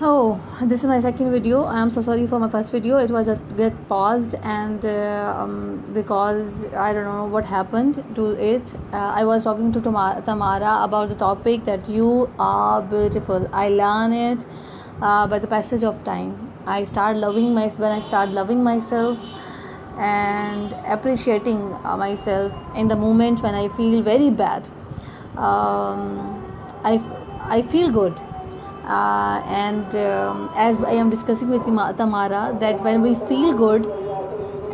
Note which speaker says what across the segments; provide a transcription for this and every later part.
Speaker 1: Oh, this is my second video. I am so sorry for my first video. It was just get paused and because I don't know what happened to it. I was talking to Tamara about the topic that you are beautiful. I learn it by the passage of time. When I start loving myself and appreciating myself in the moment when I feel very bad. I I feel good and as I am discussing with Tamara, that when we feel good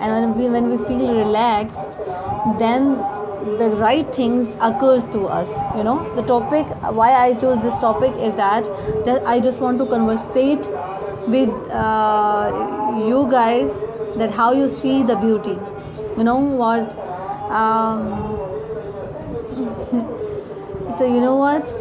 Speaker 1: and when we feel relaxed, then the right things occurs to us. The topic why I chose this topic is that I just want to conversate with you guys, that how you see the beauty. You know what? So you know what?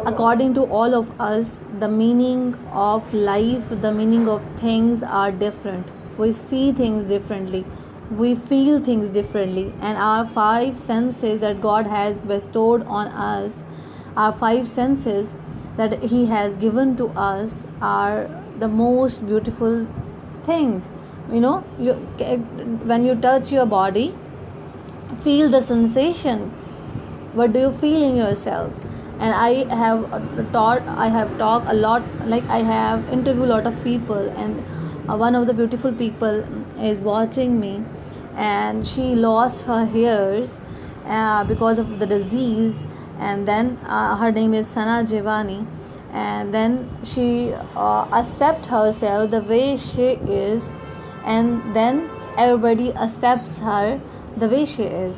Speaker 1: According to all of us, the meaning of life, the meaning of things are different. We see things differently, we feel things differently, and our five senses that God has bestowed on us, our five senses that He has given to us, are the most beautiful things. When you touch your body, feel the sensation. What do you feel in yourself? And I have talked a lot, like I have interviewed a lot of people, and one of the beautiful people is watching me, and she lost her hairs because of the disease. And then her name is Sana Jevani, and then she accept herself the way she is, and then everybody accepts her the way she is.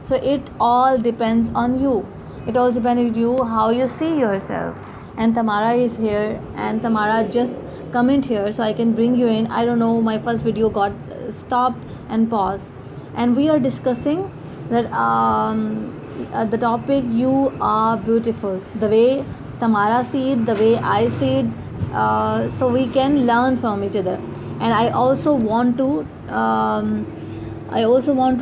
Speaker 1: So it all depends on you. It all depends on you, how you see yourself. And Tamara is here, and Tamara just comment here so I can bring you in. I don't know, my first video got stopped and paused, and we are discussing that the topic, you are beautiful, the way Tamara see it, the way I see it, so we can learn from each other. And I also want to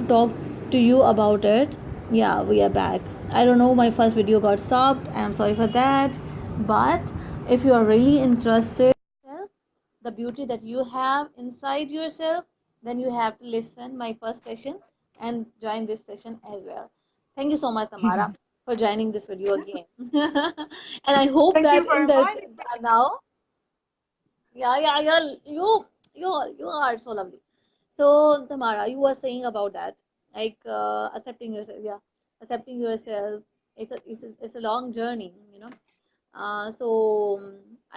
Speaker 1: talk to you about it. Yeah, we are back. I don't know, my first video got stopped. I am sorry for that. But if you are really interested in the beauty that you have inside yourself, then you have to listen my first session and join this session as well. Thank you so much, Tamara, for joining this video again. And I hope
Speaker 2: Thank you
Speaker 1: that
Speaker 2: for
Speaker 1: in the
Speaker 2: inviting me.
Speaker 1: now, yeah, you are so lovely. So, Tamara, you were saying about that, like accepting yourself. Yeah, accepting yourself. It's a long journey. I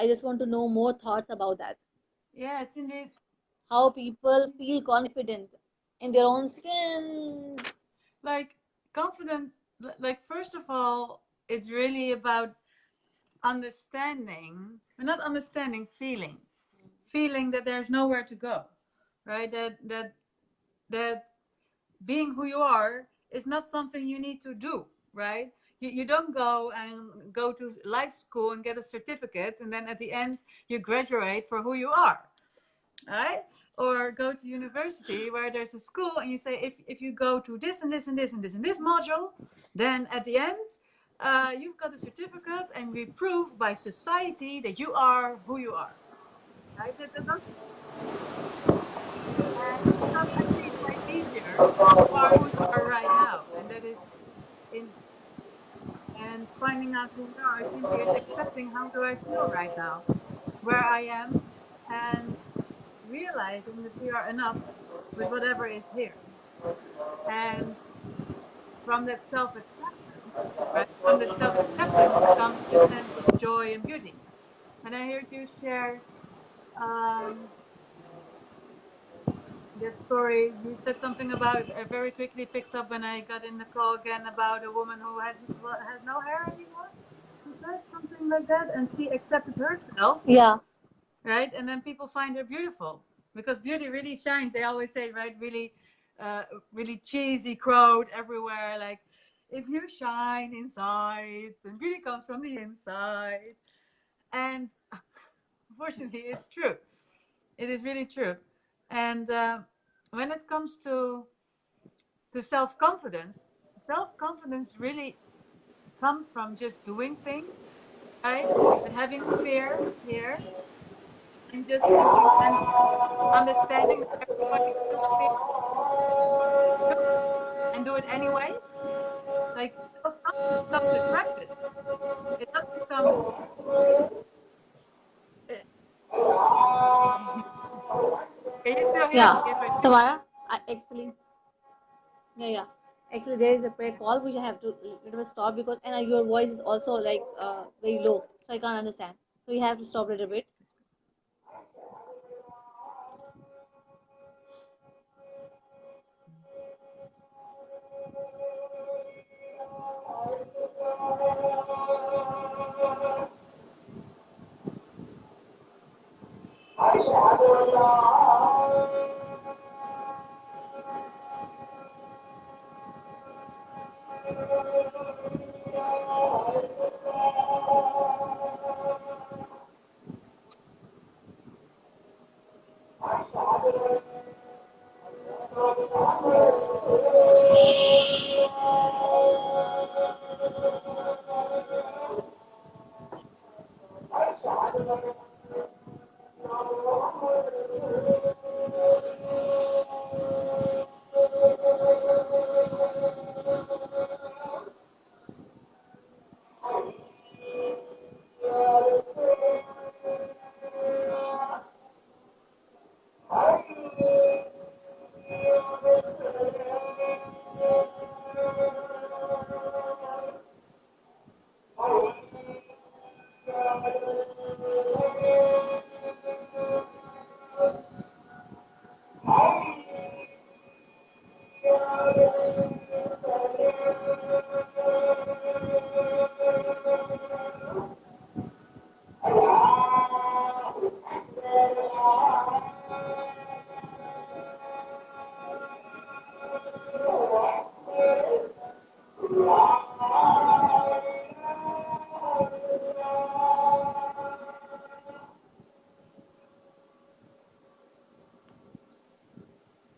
Speaker 1: just want to know more thoughts about that.
Speaker 2: Yeah, it's indeed
Speaker 1: How people feel confident in their own skin.
Speaker 2: like confidence. Like, first of all, it's really about understanding, or not understanding, feeling that there's nowhere to go, right? That being who you are is not something you need to do, right? You don't go to life school and get a certificate, and then at the end you graduate for who you are, right? Or go to university where there's a school and you say, if you go to this and this and this and this and this module, then at the end you've got a certificate and we prove by society that you are who you are, right? And it's not actually, it's way easier. You are who you are right now, and that is in and finding out who we are simply is accepting how do I feel right now, where I am, and realizing that we are enough with whatever is here. And from that self acceptance, right? From that self acceptance comes the sense of joy and beauty. And I heard you share um, that story. You said something about, I very quickly picked up when I got in the call again, about a woman who has no hair anymore. She said something like that, and she accepted herself,
Speaker 1: Yeah.
Speaker 2: right? And then people find her beautiful because beauty really shines. They always say, right? Really, really cheesy quote everywhere, like, if you shine inside, then beauty comes from the inside. And unfortunately, it's true. It is really true. And when it comes to self confidence really comes from just doing things right? But having fear here and just thinking and understanding that everybody feels fear and do it anyway. Like self confidence comes with practice. It doesn't come. Uh, can you still hear
Speaker 1: Yeah,
Speaker 2: me if I speak?
Speaker 1: Tamara, I actually, yeah, yeah. Actually, there is a prayer call which I have to little bit stop because and your voice is also like very low, so I can't understand. So you have to stop a little bit.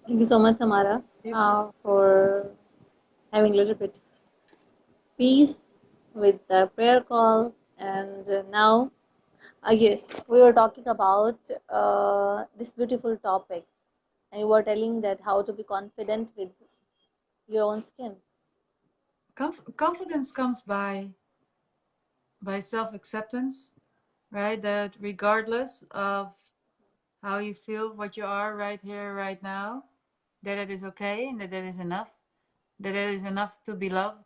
Speaker 1: Thank you so much, Tamara,
Speaker 2: You
Speaker 1: for having a little bit peace with the prayer call. And now, yes, we were talking about this beautiful topic, and you were telling that how to be confident with your own skin.
Speaker 2: confidence comes by self acceptance, right? That regardless of how you feel, what you are right here, right now, that it is okay and that it is enough, that it is enough to be loved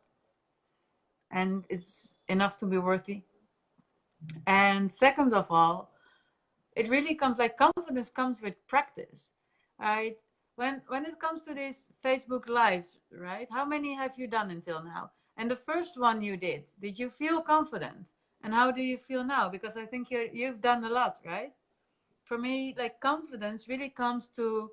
Speaker 2: and it's enough to be worthy. And second of all, it really comes like confidence comes with practice, right? When it comes to these Facebook lives, right? How many have you done until now? And the first one you did you feel confident? And how do you feel now? Because I think you've done a lot, right? For me, like confidence really comes to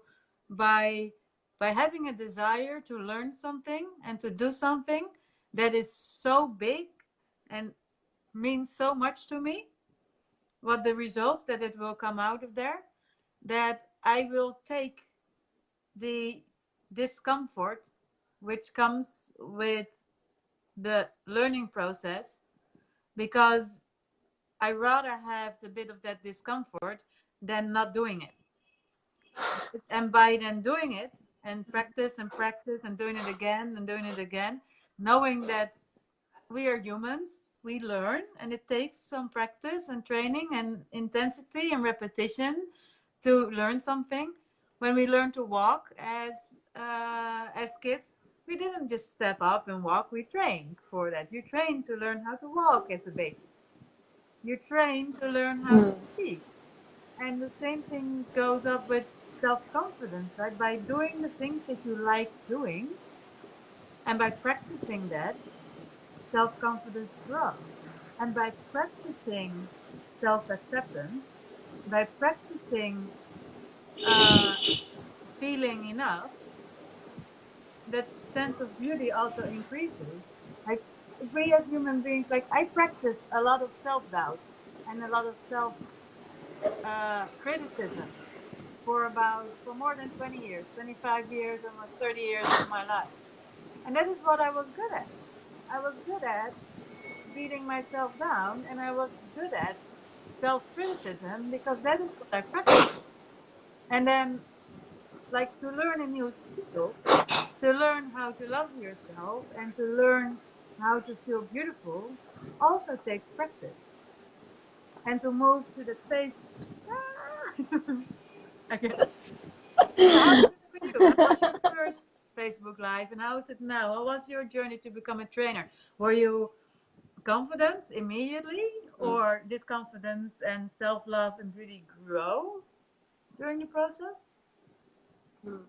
Speaker 2: by by having a desire to learn something and to do something that is so big and means so much to me, what the results that it will come out of there, that I will take the discomfort which comes with the learning process, because I rather have the bit of that discomfort than not doing it. And by then doing it and practice and doing it again and doing it again, knowing that we are humans, we learn, and it takes some practice and training and intensity and repetition to learn something. When we learn to walk as kids, we didn't just step up and walk. We trained for that. You train to learn how to walk as a baby. You train to learn how to
Speaker 1: Hmm.
Speaker 2: speak. And the same thing goes up with self confidence, right? By doing the things that you like doing and by practicing that, self confidence grows. And by practicing self acceptance, by practicing uh, feeling enough, that sense of beauty also increases. Like, we as human beings, like, I practice a lot of self doubt and a lot of self criticism for more than 20 years, 25 years, almost 30 years of my life. And that is what I was good at. I was good at beating myself down, and I was good at self criticism because that is what I practiced. And then, like, to learn a new skill, to learn how to love yourself and to learn how to feel beautiful also takes practice. And to move to that space again. So how is it for you? How was your first Facebook Live and how is it now? How was your journey to become a trainer? Were you confident immediately or did confidence and self-love and beauty grow during the process?
Speaker 1: Hmm.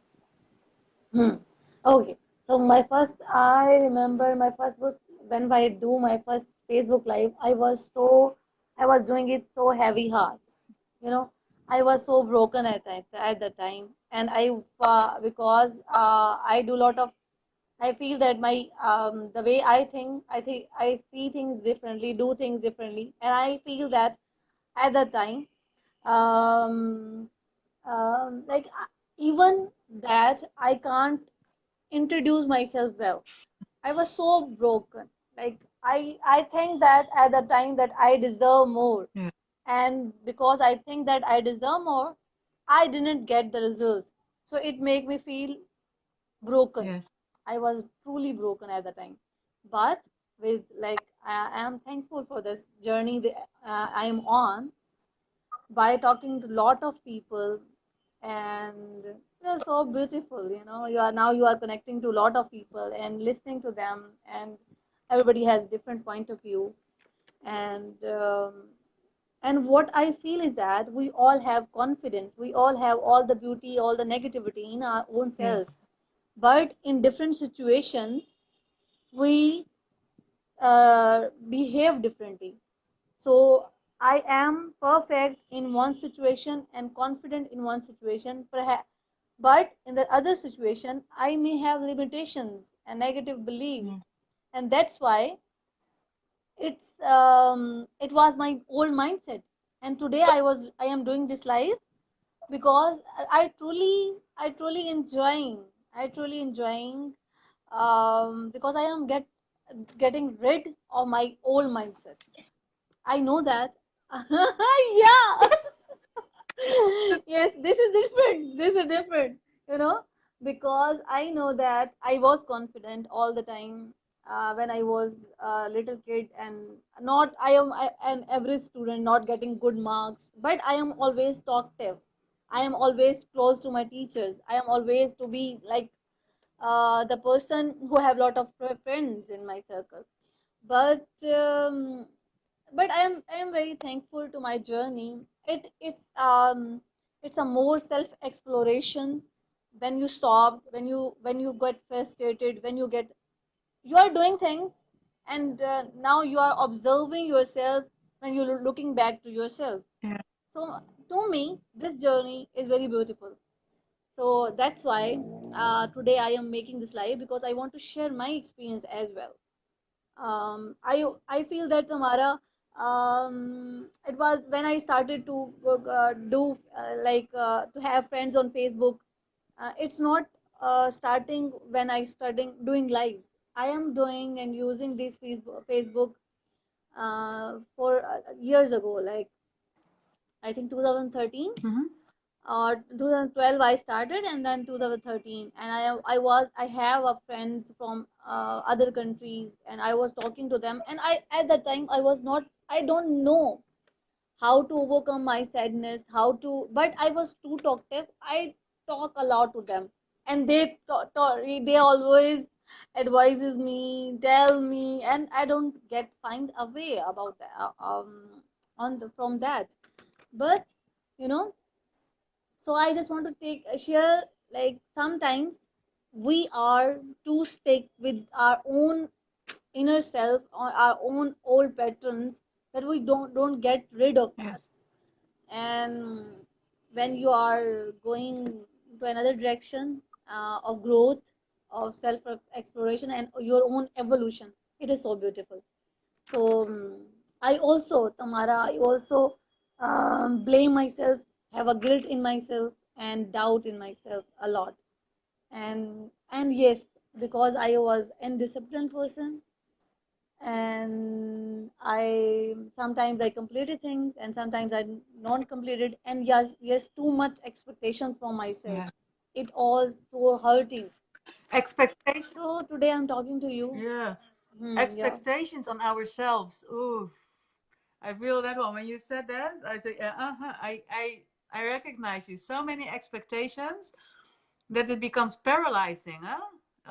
Speaker 1: Hmm. Okay. So my first, I remember my first book when I do my first Facebook live. I was doing it so heavy heart. You know, I was so broken at the time, and because I do a lot of. I feel that my the way I think I see things differently, do things differently, and I feel that at the time, um, like even that I can't introduce myself well. I was so broken. Like I think that at the time that I deserve more,
Speaker 2: Yeah.
Speaker 1: and because I think that I deserve more, I didn't get the results. So it made me feel broken.
Speaker 2: Yes.
Speaker 1: I was truly broken at the time. But with like I am thankful for this journey that I am on by talking to a lot of people, and they're so beautiful. You are connecting to a lot of people and listening to them, and everybody has different point of view. And um, and what I feel is that we all have confidence, we all have all the beauty, all the negativity in our own self,
Speaker 2: Yes.
Speaker 1: but in different situations we behave differently. So I am perfect in one situation and confident in one situation, perhaps, but in the other situation I may have limitations and negative beliefs,
Speaker 2: Yeah.
Speaker 1: and that's why it was my old mindset. And today I am doing this live because I truly enjoying, I truly enjoying, because I am getting rid of my old mindset. I know that. Yeah. Yes, this is different. This is different, you know, because I know that I was confident all the time when I was a little kid, and not an average student, not getting good marks, but I am always talkative. I am always close to my teachers. I am always to be like the person who have lot of friends in my circle. But I am very thankful to my journey. It's a more self exploration. When you stop, when you get frustrated, when you are doing things, and now you are observing yourself, when you're looking back to yourself.
Speaker 2: Yeah.
Speaker 1: So to me this journey is very beautiful. So that's why today I am making this live, because I want to share my experience as well. I feel that, Tamara, it was when I started to do to have friends on Facebook. It's not starting when I starting doing lives. I am doing and using this Facebook for years ago, like I think 2013
Speaker 2: Mm-hmm.
Speaker 1: or 2012 I started, and then 2013, and I have a friends from other countries, and I was talking to them, and I at that time I don't know how to overcome my sadness, how to, but I was too talkative. I talk a lot to them, and they always advises me, tell me, and I don't get find a way about that, on the from that. But you know, so I just want to take share, like sometimes we are too stick with our own inner self or our own old patterns, that we don't get rid of that.
Speaker 2: Yes.
Speaker 1: And when you are going to another direction of growth, of self exploration and your own evolution, it is so beautiful. So I also, Tamara, I also blame myself, have a guilt in myself and doubt in myself a lot. And yes, because I was an indisciplined person, and I sometimes I completed things and sometimes I not completed, and yes, too much expectations from myself.
Speaker 2: Yeah.
Speaker 1: It was so hurting.
Speaker 2: Expectation.
Speaker 1: So today I'm talking to you.
Speaker 2: Yeah.
Speaker 1: Yeah.
Speaker 2: Expectations on ourselves. Ooh, I feel that one. When you said that, I think, I recognize you. So many expectations that it becomes paralyzing, huh?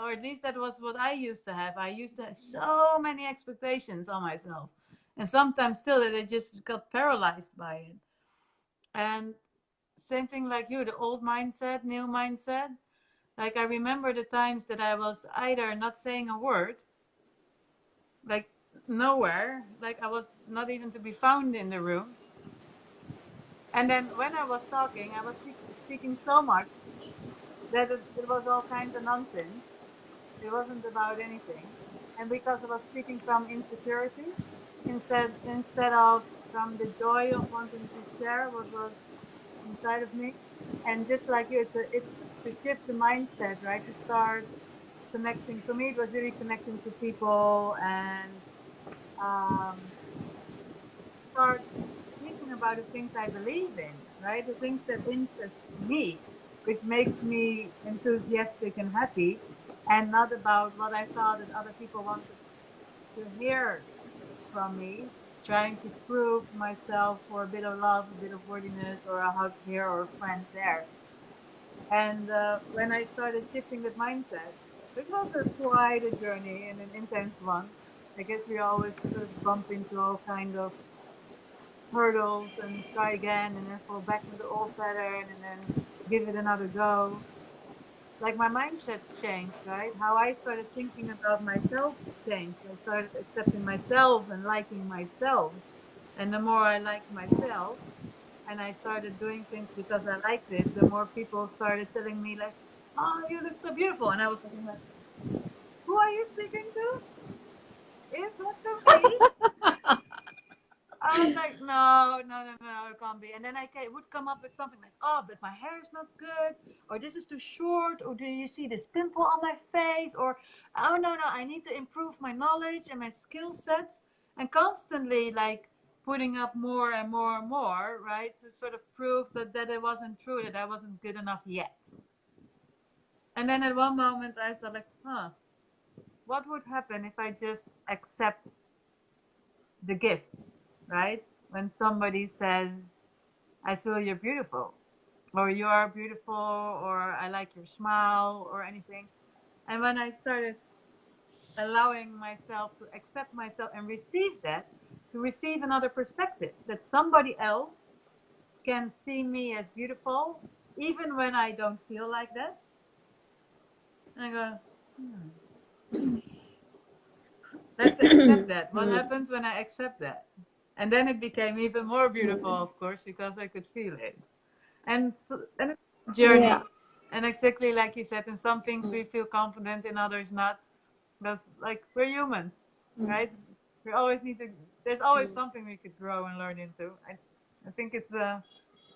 Speaker 2: Or at least that was what I used to have. I used to have so many expectations on myself, and sometimes still that I just got paralyzed by it. And same thing like you, the old mindset, new mindset. Like I remember the times that I was either not saying a word, like nowhere, like I was not even to be found in the room. And then when I was talking, I was speaking so much that it was all kinds of nonsense. It wasn't about anything. And because I was speaking from insecurity, instead of from the joy of wanting to share what was inside of me. And just like you, it's to shift the mindset, right? To start connecting. For me, it was really connecting to people and um, start speaking about the things I believe in, right? The things that interest me, which makes me enthusiastic and happy, and not about what I thought that other people wanted to hear from me, trying to prove myself for a bit of love, a bit of worthiness, or a hug here or a friend there. And when I started shifting that mindset, which was quite a journey and an intense one, I guess we always sort of bump into all kind of hurdles and try again and then fall back in the old pattern and then give it another go. Like my mindset's changed, right? How I started thinking about myself changed. I started accepting myself and liking myself. And the more I liked myself and I started doing things because I liked it, the more people started telling me like, "Oh, you look so beautiful." And I was thinking like, "Who are you speaking to? Is that to me?" I was like, no, no, no, no, it can't be. And then would come up with something like, oh, but my hair is not good, or this is too short, or do you see this pimple on my face, or oh no, no, I need to improve my knowledge and my skill set, and constantly like putting up more and more and more, right, to sort of prove that it wasn't true, that I wasn't good enough yet. And then at one moment I thought like, huh, what would happen if I just accept the gift, right? When somebody says, I feel you're beautiful, or you are beautiful, or I like your smile, or anything. And when I started allowing myself to accept myself and receive that, to receive another perspective, that somebody else can see me as beautiful, even when I don't feel like that. And I go, hmm, let's accept that. What
Speaker 1: Mm.
Speaker 2: happens when I accept that? And then it became even more beautiful, of course, because I could feel it. And it's a
Speaker 1: Yeah.
Speaker 2: journey. And exactly like you said, in some things we feel confident, in others not. That's like we're humans, right? We always need to. There's always something we could grow and learn into. I think it's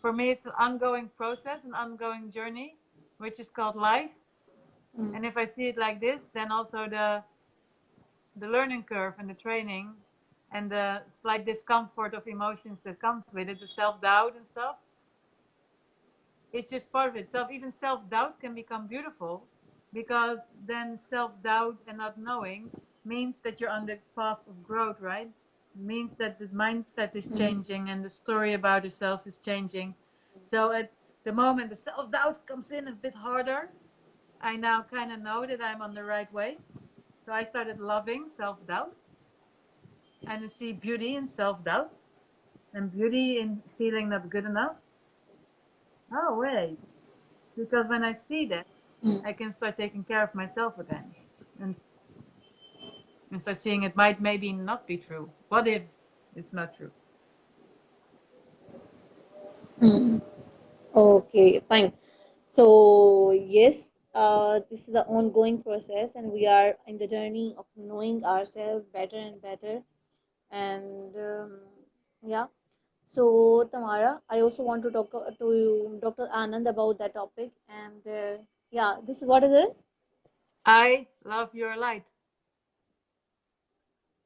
Speaker 2: for me it's an ongoing process, an ongoing journey, which is called life. And if I see it like this, then also the learning curve and the training and the slight discomfort of emotions that comes with it, the self doubt and stuff, it's just part of it. Even self doubt can become beautiful because then self doubt and not knowing means that you're on the path of growth, right? It means that the mindset is changing and the story about yourselves is changing. So at the moment the self doubt comes in a bit harder, I now kind of know that I'm on the right way. So I started loving self doubt and to see beauty in self doubt and beauty in feeling not good enough. Oh, wait. Because when I see that, I can start taking care of myself again and, and start seeing it might maybe not be true. What if it's not true?
Speaker 1: Mm. Okay, fine. So, yes, this is the ongoing process, and we are in the journey of knowing ourselves better and better. And yeah, so Tamara, I also want to talk to you, Dr. Anand, about that topic. And yeah, this is what it is.
Speaker 2: I love your light.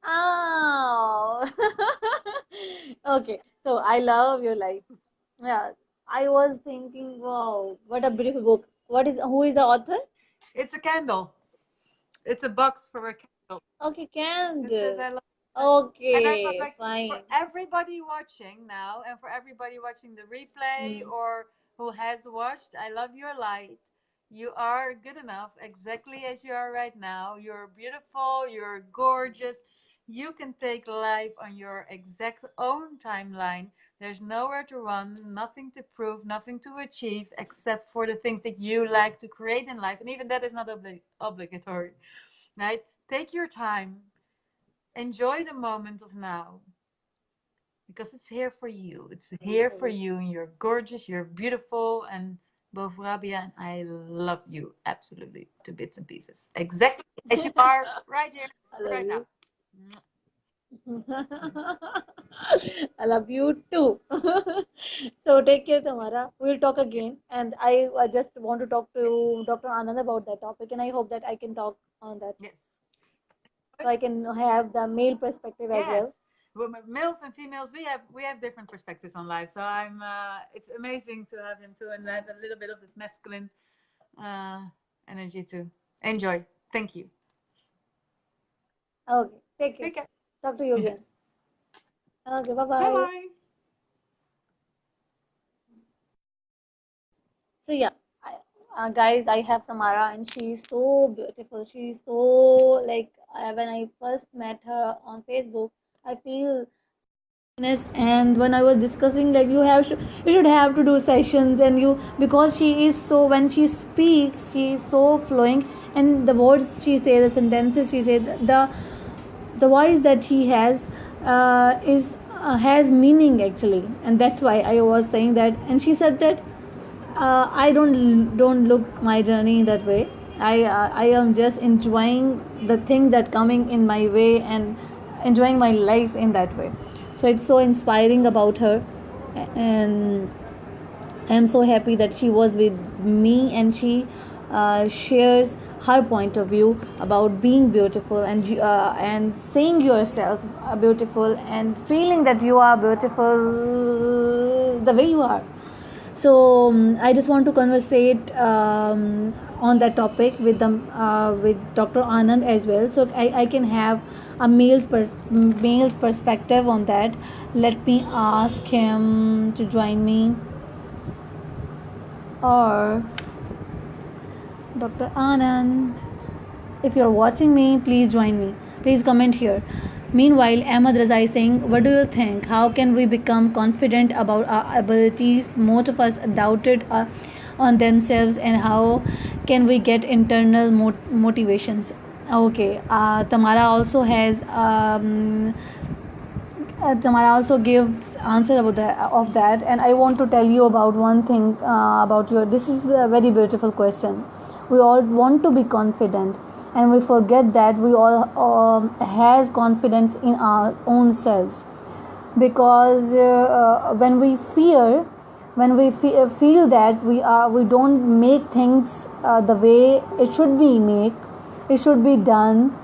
Speaker 1: Oh. Okay, so I love your life. Yeah, I was thinking, wow, what a beautiful book. Who is the author?
Speaker 2: It's a candle. It's a box for a candle.
Speaker 1: Okay,
Speaker 2: It says
Speaker 1: Candle.
Speaker 2: I love you. And I thought,
Speaker 1: Okay,
Speaker 2: like, for
Speaker 1: fine.
Speaker 2: everybody watching now and for everybody watching the replay
Speaker 1: Hmm.
Speaker 2: or who has watched, I love your light. You are good enough exactly as you are right now. You're beautiful, you're gorgeous. You can take life on your exact own timeline. There's nowhere to run, nothing to prove, nothing to achieve except for the things that you like to create in life. And even that is not obligatory, right? Take your time. Enjoy the moment of now because it's here for you. It's here for you, and you're gorgeous, you're beautiful, and both Rabia and I love you absolutely to bits and pieces. Exactly as you are right here,
Speaker 1: I love
Speaker 2: right now.
Speaker 1: you. I love you too. So take care, Tamara. We'll talk again. And I just want to talk to Dr. Anand about that topic, and I hope that I can talk on that.
Speaker 2: Yes.
Speaker 1: So I can have the male perspective as well.
Speaker 2: Yes. Well, males and females, we have different perspectives on life. So I'm. It's amazing to have him too, and have a little bit of the masculine uh, energy to enjoy. Thank you.
Speaker 1: Okay, take care.
Speaker 2: Take care.
Speaker 1: Talk to you
Speaker 2: Yes.
Speaker 1: again. Okay, bye
Speaker 2: Bye
Speaker 1: bye.
Speaker 2: bye.
Speaker 1: So yeah, guys, I have Tamara, and she's so beautiful. She's so like when I first met her on Facebook, I feel and when I was discussing like you should have to do sessions and you because she is so when she speaks she is so flowing and the words she says the sentences she says the voice that he has is has meaning actually and that's why I was saying that and she said that I don't look my journey that way. I am just enjoying the things that coming in my way and enjoying my life in that way. So it's so inspiring about her, and I am so happy that she was with me and she shares her point of view about being beautiful and seeing yourself beautiful and feeling that you are beautiful the way you are. So I just want to conversate on that topic with them with Dr. Anand as well. So I can have a male's perspective on that. Let me ask him to join me or Dr. Anand. If you're watching me, please join me. Please comment here. Meanwhile, Ahmad Raza is saying, what do you think? How can we become confident about our abilities? Most of us doubted on themselves, and how can we get internal motivations? Okay, Tamara also has Tamara also gives answer about of that, and I want to tell you about one thing about your. This is a very beautiful question. We all want to be confident, and we forget that we all has confidence in our own selves, because when we feel that we don't make things the way it should be it should be done,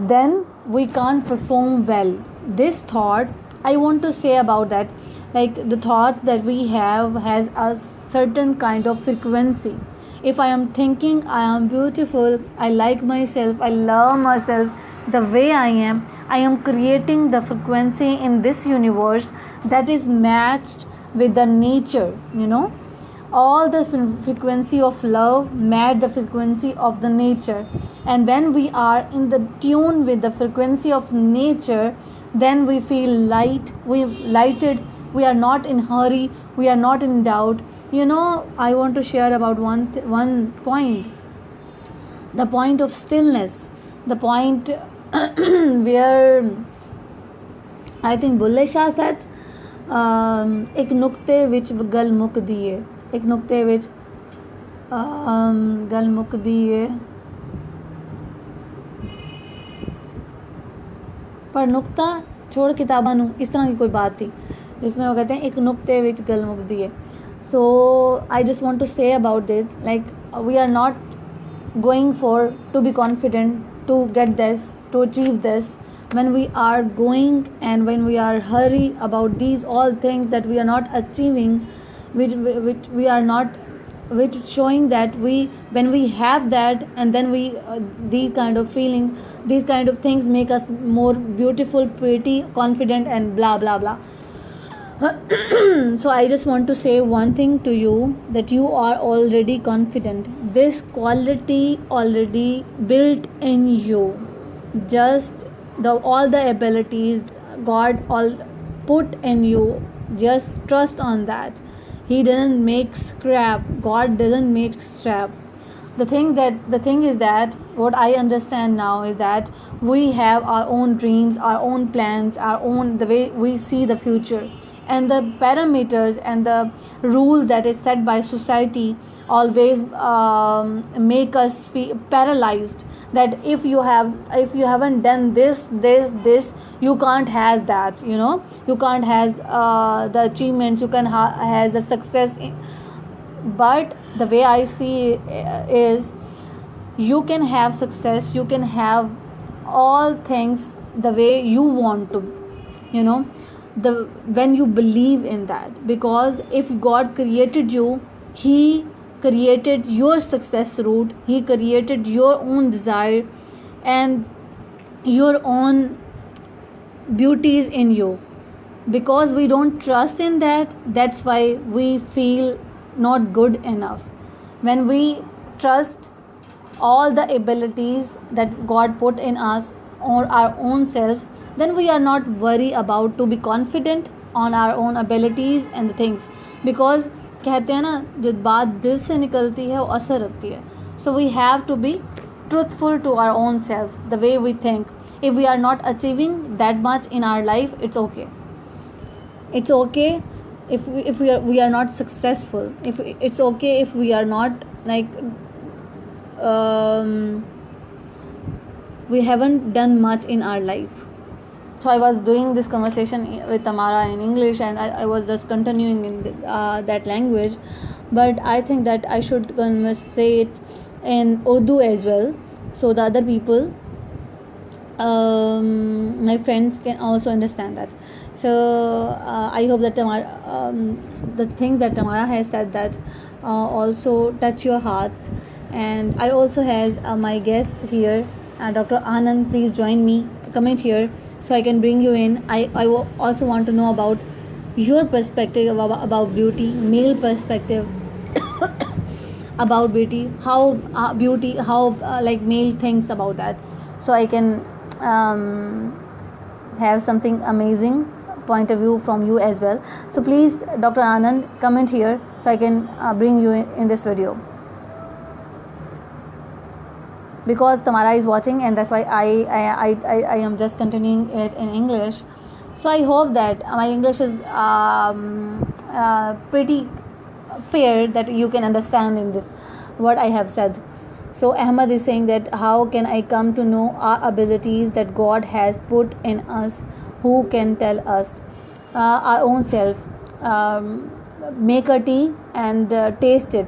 Speaker 1: then we can't perform well. This thought I want to say about that, like the thoughts that we have has a certain kind of frequency. If I am thinking I am beautiful, I like myself, I love myself the way I am creating the frequency in this universe that is matched with the nature, all the frequency of love match the frequency of the nature, and when we are in the tune with the frequency of nature, then we feel lighted. We are not in hurry, we are not in doubt. I want to share about one point, the point of stillness, the point where I think Bulle Shah said, एक नुक्ते विच गल मुकदी है, एक नुक्ते विच गल मुकदी है, पर नुक्ता छोड़ किताबां नू, इस तरह की कोई बात थी जिसमें वो कहते हैं एक नुक्ते विच गल मुकदी है. So I just want to say about this, like we are not going for to be confident, to get this, to achieve this, when we are going and when we are hurry about these all things that we are not achieving, which we are not, which showing that we, when we have that, and then we these kind of feeling, these kind of things make us more beautiful, pretty, confident, and blah blah blah. So I just want to say one thing to you, that you are already confident. This quality already built in you. Just the all the abilities God all put in you, just trust on that. He doesn't make scrap. God doesn't make scrap. The thing is that what I understand now is that we have our own dreams, our own plans, our own, the way we see the future, and the parameters and the rule that is set by society always make us feel paralyzed, that if you haven't done this, you can't has that, you can't has the achievements, you can has the success. But the way I see is, you can have success, you can have all things the way you want to, you know the when you believe in that. Because if God created you, He created your success route, He created your own desire and your own beauties in you. Because we don't trust in that, that's why we feel not good enough. When we trust all the abilities that God put in us or our own self, then we are not worried about to be confident on our own abilities and the things. Because कहते हैं ना, जो बात दिल से निकलती है वो असर रखती है. So we have to be truthful to our own self, the way we think. If we are not achieving that much in our life, it's okay. It's okay if we are not successful. If it's okay if we are not like we haven't done much in our life. So I was doing this conversation with Tamara in English, and I was just continuing in that language. But I think that I should conversate in Urdu as well, so the other people, my friends, can also understand that. So I hope that Tamara, the things that Tamara has said, that also touch your heart. And I also has my guest here, Dr. Anand. Please join me, comment here, so I can bring you in. I also want to know about your perspective about beauty, male perspective about beauty, how beauty, how like male thinks about that, so I can have something amazing point of view from you as well. So please, Dr. Anand, comment here so I can bring you in this video. Because Tamara is watching, and that's why I am just continuing it in English. So I hope that my English is pretty fair, that you can understand in this what I have said. So Ahmad is saying that how can I come to know our abilities that God has put in us? Who can tell us? Our own self. Make a tea and taste it.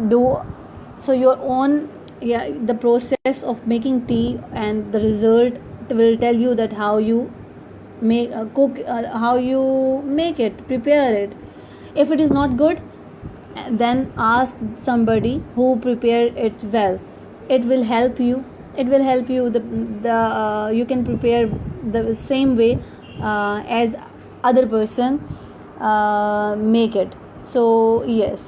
Speaker 1: Do so your own. Yeah, the process of making tea and the result will tell you that how you make cook, how you make it, prepare it. If it is not good, then ask somebody who prepared it well. It will help you. It will help you. You can prepare the same way as other person make it. So yes.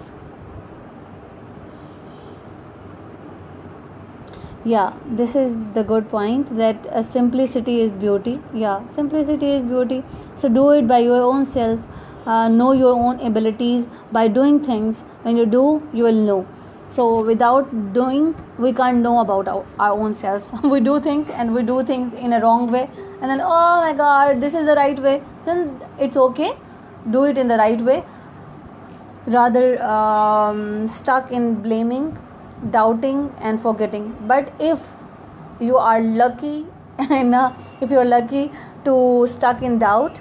Speaker 1: Yeah, this is the good point, that simplicity is beauty. Yeah, simplicity is beauty. So do it by your own self. Know your own abilities by doing things. When you do, you will know. So without doing, we can't know about our own selves. We do things, and we do things in a wrong way, and then, oh my God, this is the right way. Then it's okay. Do it in the right way. Rather stuck in blaming, doubting and forgetting. But if you are lucky and if you are lucky to stuck in doubt,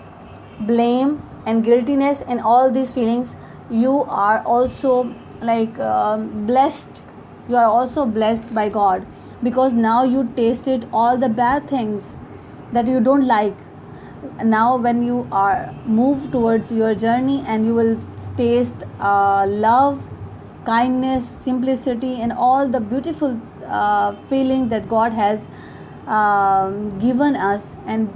Speaker 1: blame and guiltiness and all these feelings, you are also like blessed. You are also blessed by God, because now you tasted all the bad things that you don't like. Now when you are move towards your journey, and you will taste love, kindness, simplicity, and all the beautiful feeling that God has given us, and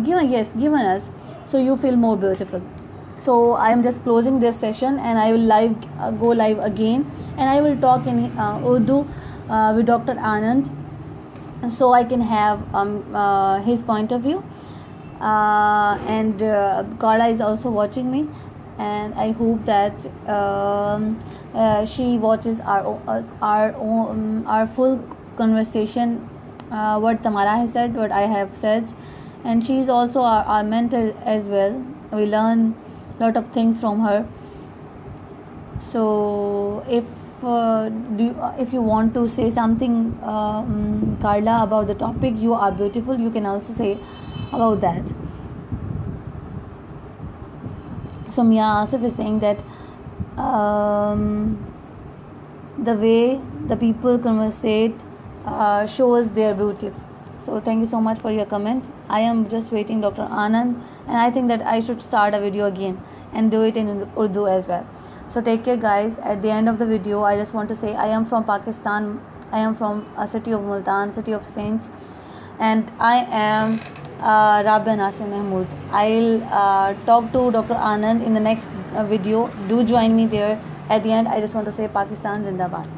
Speaker 1: given us, so you feel more beautiful. So I am just closing this session, and I will go live again, and I will talk in Urdu with Dr. Anand, so I can have his point of view. And Carla is also watching me, and I hope that she watches our full conversation, what Tamara has said, what I have said, and she is also our mentor as well. We learn a lot of things from her. So if you want to say something, Carla, about the topic, you are beautiful, you can also say about that. So Mia Asif is saying that the way the people conversate shows their beauty. So thank you so much for your comment. I am just waiting Dr. Anand, and I think that I should start a video again and do it in Urdu as well. So take care, guys. At the end of the video, I just want to say I am from Pakistan. I am from a city of Multan, city of saints, and I am Rabia Nasim Mahmood. I'll talk to Dr. Anand in the next video. Do join me there. At the end, I just want to say Pakistan Zindabad.